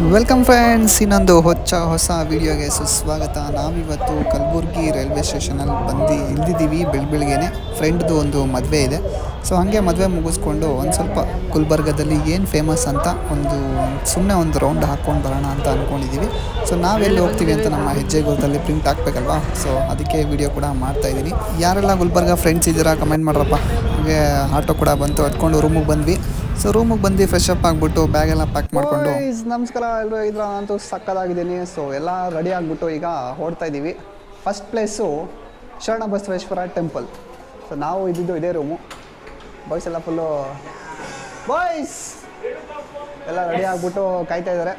Welcome friends, ಇನ್ನೊಂದು ಹೊಸ ವಿಡಿಯೋಗೆ ಸುಸ್ವಾಗತ. ನಾವಿವತ್ತು ಕಲಬುರ್ಗಿ ರೈಲ್ವೆ ಸ್ಟೇಷನಲ್ಲಿ ಇಳಿದಿದ್ದೀವಿ. ಬೆಳಗ್ಗೆನೆ ಫ್ರೆಂಡ್ದು ಒಂದು ಮದುವೆ ಇದೆ. ಸೊ ಹಾಗೆ ಮದುವೆ ಮುಗಿಸ್ಕೊಂಡು ಒಂದು ಸ್ವಲ್ಪ ಗುಲ್ಬರ್ಗದಲ್ಲಿ ಏನು ಫೇಮಸ್ ಅಂತ ಸುಮ್ಮನೆ ಒಂದು ರೌಂಡ್ ಹಾಕ್ಕೊಂಡು ಬರೋಣ ಅಂತ ಅಂದ್ಕೊಂಡಿದ್ದೀವಿ. ಸೊ ನಾವೆಲ್ಲಿ ಹೋಗ್ತೀವಿ ಅಂತ ನಮ್ಮ ಹೆಜ್ಜೆ ಗುರುತಲ್ಲಿ ಪ್ರಿಂಟ್ ಹಾಕ್ಬೇಕಲ್ವಾ. ಸೊ ಅದಕ್ಕೆ ವಿಡಿಯೋ ಕೂಡ ಮಾಡ್ತಾಯಿದ್ದೀನಿ. ಯಾರೆಲ್ಲ ಗುಲ್ಬರ್ಗ ಫ್ರೆಂಡ್ಸ್ ಇದ್ದೀರಾ ಕಮೆಂಟ್ ಮಾಡ್ರಪ್ಪ. ಹಾಗೆ ಆಟೋ ಕೂಡ ಬಂತು, ಹತ್ಕೊಂಡು ರೂಮಿಗೆ ಬಂದ್ವಿ. ಸೊ ರೂಮಿಗೆ ಬಂದು ಫ್ರೆಶ್ ಅಪ್ ಆಗಿಬಿಟ್ಟು ಬ್ಯಾಗೆಲ್ಲ ಪ್ಯಾಕ್ ಮಾಡಿಕೊಂಡು ನಮಸ್ಕಾರ ಎಲ್ಲರೂ ಇದ್ರ ಅಂತೂ ಸಕ್ಕದಾಗಿದ್ದೀನಿ. ಸೊ ಎಲ್ಲ ರೆಡಿ ಆಗಿಬಿಟ್ಟು ಈಗ ಹೊರಡ್ತಾ ಇದ್ದೀವಿ. ಫಸ್ಟ್ ಪ್ಲೇಸು ಶರಣ ಬಸವೇಶ್ವರ ಟೆಂಪಲ್. ಸೊ ನಾವು ಇದ್ದಿದ್ದು ಇದೇ ರೂಮು. ಬಾಯ್ಸ್ ಎಲ್ಲ ಫುಲ್ಲು ಬಾಯ್ಸ್ ಎಲ್ಲ ರೆಡಿ ಆಗಿಬಿಟ್ಟು ಕಾಯ್ತಾ ಇದ್ದಾರೆ.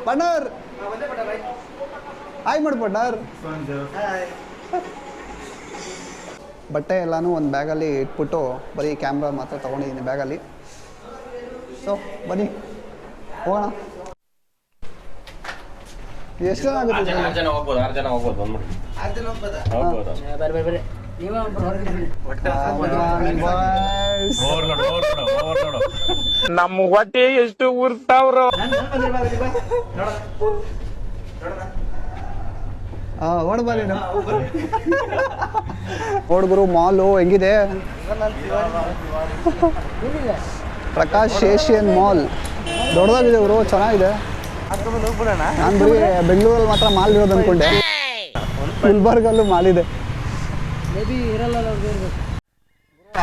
ಪಣ್ಣರ್ ಹಾಯ್ ಮಾಡಿ ಪಣ್ಣರ್. ಬಟ್ಟೆ ಎಲ್ಲನೂ ಒಂದು ಬ್ಯಾಗಲ್ಲಿ ಇಟ್ಬಿಟ್ಟು ಬರೀ ಕ್ಯಾಮ್ರಾ ಮಾತ್ರ ತೊಗೊಂಡಿದ್ದೀನಿ ಬ್ಯಾಗಲ್ಲಿ. ಸೊ ಬನ್ನಿ ಹೋಗೋಣ. ಎಷ್ಟು ಜನ ಆಗುತ್ತೆ? 6 ಜನ ಹೋಗ್ಬೋದು. 6 ಜನ ಹೋಗ್ಬೋದು. ಬಂದ್ಬಿಡಿ. 6 ಜನ ಹೋಗ್ಬೋದಾ? ಬರ್ರಿ. ನಮ್ಮ ಹೊಟ್ಟೆ ಎಷ್ಟು ಉರ್ತಾವ್ರು. ಓಡ್ಬಾರಿ ಹುಡುಗರು. ಮಾಲು ಹೆಂಗಿದೆ? ಪ್ರಕಾಶ್ ಏಷಿಯನ್ ಮಾಲ್ ದೊಡ್ಡದಾಗಿದೆ ಅವರು, ಚೆನ್ನಾಗಿದೆ. ನಾನು ಬರೀ ಬೆಂಗಳೂರಲ್ಲಿ ಮಾತ್ರ ಮಾಲ್ ಇರೋದು ಅಂದ್ಕೊಂಡೆ. ಗುಲ್ಬರ್ಗಲ್ಲೂ ಮಾಲ್ ಇದೆ.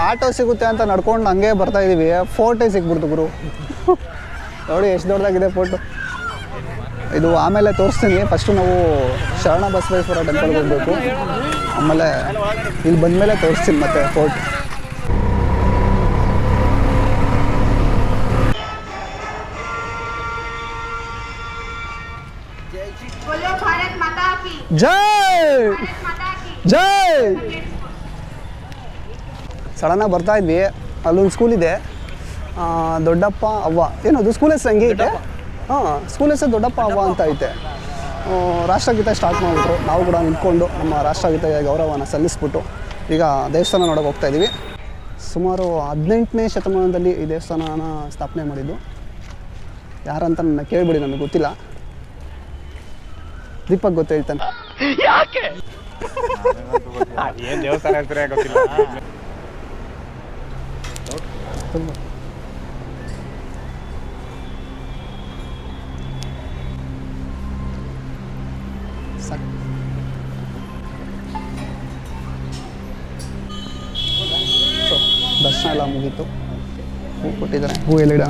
ಆಟೋ ಸಿಗುತ್ತೆ ಅಂತ ನಡ್ಕೊಂಡು ಹಂಗೆ ಬರ್ತಾ ಇದೀವಿ. ಫೋರ್ಟೇ ಸಿಕ್ಬಿಡ್ತು ಗುರು. ನೋಡಿ ಎಷ್ಟು ದೊಡ್ಡದಾಗಿದೆ ಫೋಟೋ. ಇದು ಆಮೇಲೆ ತೋರಿಸ್ತೀನಿ. ಫಸ್ಟು ನಾವು ಶರಣ ಬಸವೇಶ್ವರ ಟೆಂಪಲ್ಗೆ ಹೋಗಬೇಕು. ಆಮೇಲೆ ಇಲ್ಲಿ ಬಂದಮೇಲೆ ತೋರಿಸ್ತೀನಿ ಮತ್ತೆ ಫೋರ್ಟ್. ಜೈ ಜೈ. ಸಡನ್ನಾಗಿ ಬರ್ತಾ ಇದ್ವಿ. ಅಲ್ಲೊಂದು ಸ್ಕೂಲ್ ಇದೆ, ದೊಡ್ಡಪ್ಪ ಅವ್ವ ಏನದು ಸ್ಕೂಲ್ ಹೆಸರು ಹಂಗೆ ಐತೆ. ಸ್ಕೂಲ್ ಹೆಸರು ದೊಡ್ಡಪ್ಪ ಅವ್ವ ಅಂತ ಐತೆ. ರಾಷ್ಟ್ರಗೀತೆ ಸ್ಟಾರ್ಟ್ ಮಾಡಿಬಿಟ್ರು. ನಾವು ಕೂಡ ನಿಂತ್ಕೊಂಡು ನಮ್ಮ ರಾಷ್ಟ್ರಗೀತೆಗೆ ಗೌರವನ ಸಲ್ಲಿಸ್ಬಿಟ್ಟು ಈಗ ದೇವಸ್ಥಾನ ನೋಡೋಕೆ ಹೋಗ್ತಾ ಇದ್ದೀವಿ. ಸುಮಾರು 18ನೇ ಶತಮಾನದಲ್ಲಿ ಈ ದೇವಸ್ಥಾನನ ಸ್ಥಾಪನೆ ಮಾಡಿದ್ದು. ಯಾರಂತ ನನ್ನ ಕೇಳಿಬಿಡಿ, ನನಗೆ ಗೊತ್ತಿಲ್ಲ. ದೀಪಕ್ ಗೊತ್ತು, ಹೇಳ್ತಾನೆ. ಯಾಕೆ ಏನು ದೇವಸ್ಥಾನ ಹೆಸರೇ ಗೊತ್ತಿಲ್ಲ. ದರ್ಶನ ಎಲ್ಲ ಮುಗೀತು. ಹೂ ಕೊಟ್ಟಿದ್ದಾರೆ. ಹೂ ಎಲ್ಲಿಡ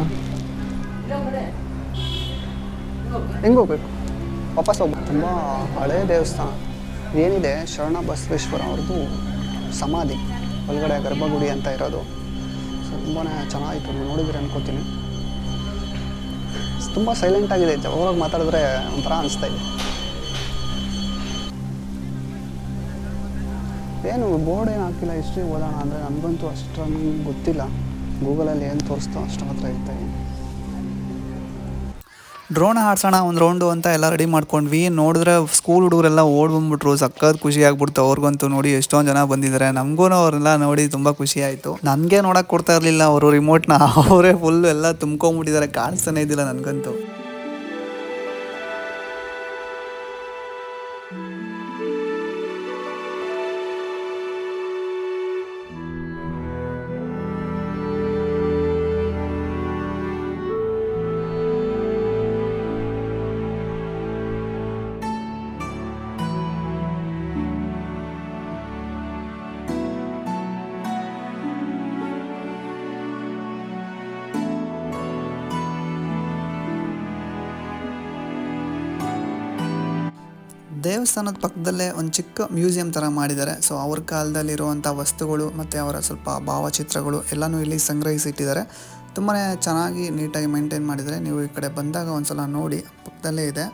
ಹೆಂಗೆ ಹೋಗ್ಬೇಕು? ವಾಪಸ್ ಹೋಗ್ಬೇಕು. ತುಂಬ ಹಳೆಯ ದೇವಸ್ಥಾನ ಏನಿದೆ. ಶರಣ ಬಸವೇಶ್ವರ ಅವ್ರದ್ದು ಸಮಾಧಿ ಒಳಗಡೆ ಗರ್ಭಗುಡಿ ಅಂತ ಇರೋದು. ಸೊ ತುಂಬಾ ಚೆನ್ನಾಗಿತ್ತು. ನೀವು ನೋಡಿದ್ರೆ ಅನ್ಕೋತೀನಿ. ತುಂಬ ಸೈಲೆಂಟಾಗಿದೆ. ಜೋರಾಗಿ ಮಾತಾಡಿದ್ರೆ ಒಂಥರ ಅನಿಸ್ತಾ ಇದೆ. ಏನು ಬೋರ್ಡ್ ಏನು ಹಾಕಿಲ್ಲ. ಹಿಸ್ಟ್ರಿ ಓದೋಣ ಅಂದರೆ ನನಗಂತೂ ಅಷ್ಟೊಂದು ಗೊತ್ತಿಲ್ಲ. ಗೂಗಲಲ್ಲಿ ಏನು ತೋರಿಸ್ತೋ ಅಷ್ಟು ಮಾತ್ರ ಹೇಳ್ತಾ ಇದ್ದೀನಿ. ಡ್ರೋನ್ ಹಾಡ್ಸೋಣ ಒಂದು ರೌಂಡು ಅಂತ ಎಲ್ಲ ರೆಡಿ ಮಾಡ್ಕೊಂಡ್ವಿ. ನೋಡಿದ್ರೆ ಸ್ಕೂಲ್ ಹುಡುಗರೆಲ್ಲ ಓಡ್ ಬಂದ್ಬಿಟ್ರು. ಸಕ್ಕತ್ ಖುಷಿ ಆಗ್ಬಿಡ್ತು ಅವ್ರಿಗಂತೂ. ನೋಡಿ ಎಷ್ಟೊಂದು ಜನ ಬಂದಿದ್ದಾರೆ. ನಮಗೂ ಅವ್ರೆಲ್ಲ ನೋಡಿ ತುಂಬ ಖುಷಿ ಆಯಿತು. ನನಗೆ ನೋಡೋಕೆ ಕೊಡ್ತಾ ಇರಲಿಲ್ಲ ಅವರು ರಿಮೋಟ್ನ. ಅವರೇ ಫುಲ್ ಎಲ್ಲ ತುಂಬ್ಕೊಂಬಿಟ್ಟಿದ್ದಾರೆ. ಕಾಣಿಸ್ತಾನೆ ಇದ್ದಿಲ್ಲ ನನಗಂತೂ. ದೇವಸ್ಥಾನದ ಪಕ್ಕದಲ್ಲೇ ಒಂದು ಚಿಕ್ಕ ಮ್ಯೂಸಿಯಂ ಥರ ಮಾಡಿದ್ದಾರೆ. ಸೊ ಅವ್ರ ಕಾಲದಲ್ಲಿರುವಂಥ ವಸ್ತುಗಳು ಮತ್ತು ಅವರ ಸ್ವಲ್ಪ ಭಾವಚಿತ್ರಗಳು ಎಲ್ಲನೂ ಇಲ್ಲಿ ಸಂಗ್ರಹಿಸಿಟ್ಟಿದ್ದಾರೆ. ತುಂಬಾ ಚೆನ್ನಾಗಿ ನೀಟಾಗಿ ಮೇಂಟೈನ್ ಮಾಡಿದ್ದಾರೆ. ನೀವು ಈ ಕಡೆ ಬಂದಾಗ ಒಂದು ಸಲ ನೋಡಿ, ಪಕ್ಕದಲ್ಲೇ ಇದೆ.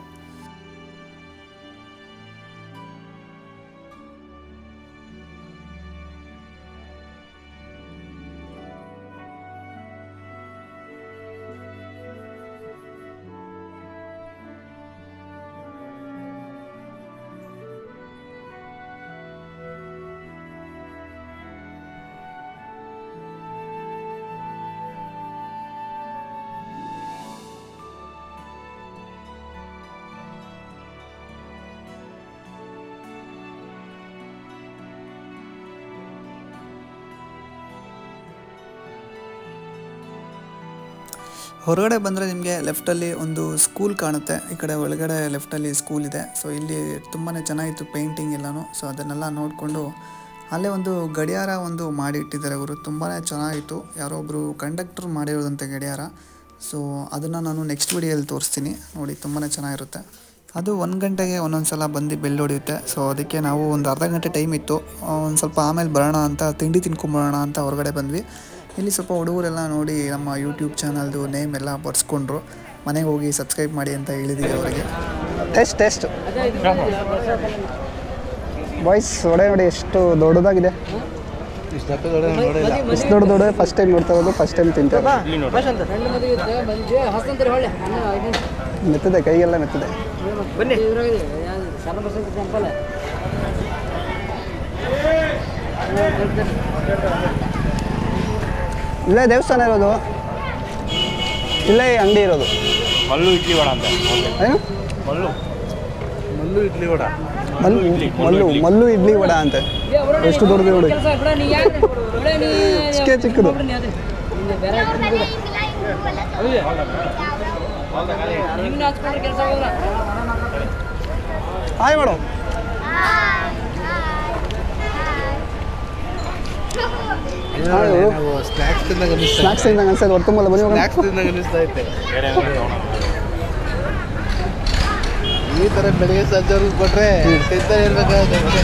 ಹೊರಗಡೆ ಬಂದರೆ ನಿಮಗೆ ಲೆಫ್ಟಲ್ಲಿ ಒಂದು ಸ್ಕೂಲ್ ಕಾಣುತ್ತೆ. ಈ ಕಡೆ ಒಳಗಡೆ ಲೆಫ್ಟಲ್ಲಿ ಸ್ಕೂಲ್ ಇದೆ. ಸೊ ಇಲ್ಲಿ ತುಂಬಾ ಚೆನ್ನಾಗಿತ್ತು ಪೇಂಟಿಂಗ್ ಎಲ್ಲನೂ. ಸೊ ಅದನ್ನೆಲ್ಲ ನೋಡಿಕೊಂಡು ಅಲ್ಲೇ ಒಂದು ಗಡಿಯಾರ ಒಂದು ಮಾಡಿ ಇಟ್ಟಿದ್ದಾರೆ ಅವರು. ತುಂಬಾ ಚೆನ್ನಾಗಿತ್ತು. ಯಾರೋ ಒಬ್ಬರು ಕಂಡಕ್ಟ್ರ್ ಮಾಡಿರೋದಂತೆ ಗಡಿಯಾರ. ಸೊ ಅದನ್ನು ನಾನು ನೆಕ್ಸ್ಟ್ ವೀಡಿಯೋದಲ್ಲಿ ತೋರಿಸ್ತೀನಿ ನೋಡಿ. ತುಂಬಾ ಚೆನ್ನಾಗಿರುತ್ತೆ. ಅದು 1 ಗಂಟೆಗೆ ಒಂದೊಂದು ಸಲ ಬಂದು ಬೆಲ್ ಹೊಡೆಯುತ್ತೆ. ಸೊ ಅದಕ್ಕೆ ನಾವು ಒಂದು ಅರ್ಧ ಗಂಟೆ ಟೈಮ್ ಇತ್ತು. ಒಂದು ಸ್ವಲ್ಪ ಆಮೇಲೆ ಬರೋಣ ಅಂತ ತಿಂಡಿ ತಿನ್ಕೊಂಬರೋಣ ಅಂತ ಹೊರಗಡೆ ಬಂದ್ವಿ. ಇಲ್ಲಿ ಸ್ವಲ್ಪ ಹುಡುಗರೆಲ್ಲ ನೋಡಿ ನಮ್ಮ ಯೂಟ್ಯೂಬ್ ಚಾನಲ್ದು ನೇಮ್ ಎಲ್ಲ ಬರ್ಸ್ಕೊಂಡ್ರು. ಮನೆಗೆ ಹೋಗಿ ಸಬ್ಸ್ಕ್ರೈಬ್ ಮಾಡಿ ಅಂತ ಹೇಳಿದ್ದೀವಿ ಅವರಿಗೆ. ಟೆಸ್ಟ್ ಬಾಯ್ಸ್ ಒಡೆ ನೋಡಿ ಎಷ್ಟು ದೊಡ್ಡದಾಗಿದೆ. ಇಷ್ಟು ದೊಡ್ಡ ಫಸ್ಟ್ ಟೈಮ್ ನೋಡ್ತಾ ಇರೋದು, ಫಸ್ಟ್ ಟೈಮ್ ತಿಂತಾರೆ. ಮೆತ್ತದೆ, ಕೈಗೆಲ್ಲ ಮೆತ್ತದೆ. ಇಲ್ಲೇ ದೇವಸ್ಥಾನ ಇರೋದು, ಇಲ್ಲೇ ಅಂಗಡಿ ಇರೋದು. ಮಲ್ಲು ಇಡ್ಲಿ ವಡ ಅಂತ. ಏನು ಮಲ್ಲು ಇಡ್ಲಿ ವಡ. ಮಲ್ಲು ಇಡ್ಲಿ ವಡ ಅಂತ. ಎಷ್ಟು ದೊಡ್ಡದು ನೋಡಿ, ಚಿಕ್ಕದು. Hi madam. ಸ್ನ್ಯಾಕ್ಸ್ ತಿಂದಂಗೆ ಅನ್ಸೋದು. ಹೊರ ತುಂಬಲ್ಲ ಬನ್ನಿ. ಈ ಥರ ಬೆಳಿಗ್ಗೆ ಸಂಜೆ ಕೊಟ್ಟರೆ ಇರ್ಬೇಕಾಗುತ್ತೆ.